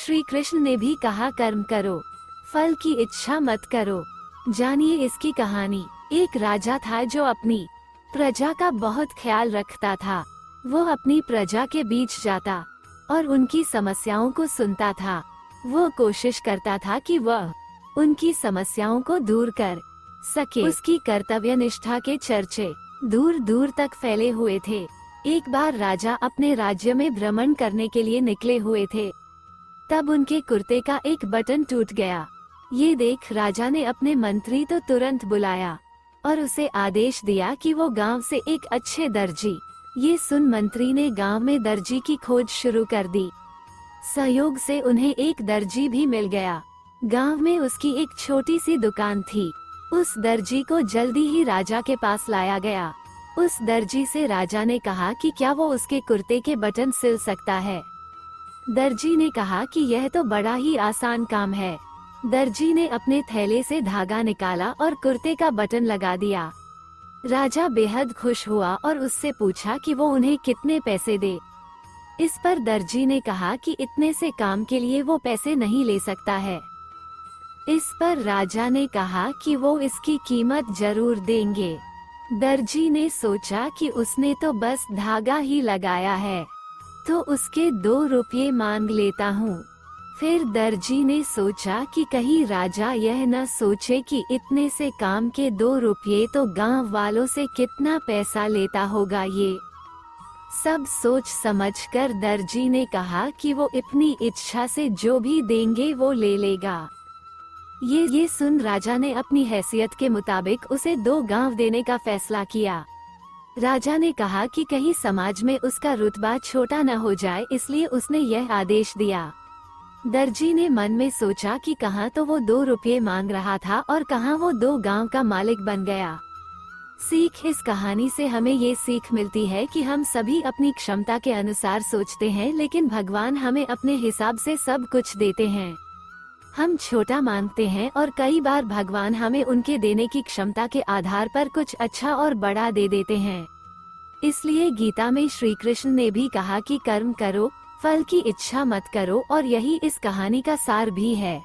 श्री कृष्ण ने भी कहा कर्म करो, फल की इच्छा मत करो। जानिए इसकी कहानी। एक राजा था जो अपनी प्रजा का बहुत ख्याल रखता था। वो अपनी प्रजा के बीच जाता और उनकी समस्याओं को सुनता था। वो कोशिश करता था कि वह उनकी समस्याओं को दूर कर सके। उसकी कर्तव्य निष्ठा के चर्चे दूर दूर तक फैले हुए थे। एक बार राजा अपने राज्य में भ्रमण करने के लिए निकले हुए थे। तब उनके कुर्ते का एक बटन टूट गया। ये देख राजा ने अपने मंत्री तो तुरंत बुलाया और उसे आदेश दिया कि वो गांव से एक अच्छे दर्जी। ये सुन मंत्री ने गांव में दर्जी की खोज शुरू कर दी। सहयोग से उन्हें एक दर्जी भी मिल गया। गांव में उसकी एक छोटी सी दुकान थी। उस दर्जी को जल्दी ही राजा के पास लाया गया। उस दर्जी से राजा ने कहा कि क्या वो उसके कुर्ते के बटन सिल सकता है। दर्जी ने कहा कि यह तो बड़ा ही आसान काम है। दर्जी ने अपने थैले से धागा निकाला और कुर्ते का बटन लगा दिया। राजा बेहद खुश हुआ और उससे पूछा कि वो उन्हें कितने पैसे दे। इस पर दर्जी ने कहा कि इतने से काम के लिए वो पैसे नहीं ले सकता है। इस पर राजा ने कहा कि वो इसकी कीमत जरूर देंगे। दर्जी ने सोचा कि उसने तो बस धागा ही लगाया है, तो उसके 2 रुपये मांग लेता हूँ। फिर दर्जी ने सोचा कि कहीं राजा यह न सोचे कि इतने से काम के 2 रुपये तो गांव वालों से कितना पैसा लेता होगा। ये सब सोच समझकर दर्जी ने कहा कि वो अपनी इच्छा से जो भी देंगे वो ले लेगा। ये सुन राजा ने अपनी हैसियत के मुताबिक उसे 2 गांव देने का फैसला किया। राजा ने कहा कि कहीं समाज में उसका रुतबा छोटा न हो जाए, इसलिए उसने यह आदेश दिया। दर्जी ने मन में सोचा कि कहाँ तो वो 2 रुपये मांग रहा था और कहाँ वो 2 गांव का मालिक बन गया। सीख इस कहानी से हमें ये सीख मिलती है कि हम सभी अपनी क्षमता के अनुसार सोचते हैं, लेकिन भगवान हमें अपने हिसाब से सब कुछ देते हैं। हम छोटा मांगते हैं और कई बार भगवान हमें उनके देने की क्षमता के आधार पर कुछ अच्छा और बड़ा दे देते हैं। इसलिए गीता में श्री कृष्ण ने भी कहा कि कर्म करो, फल की इच्छा मत करो, और यही इस कहानी का सार भी है।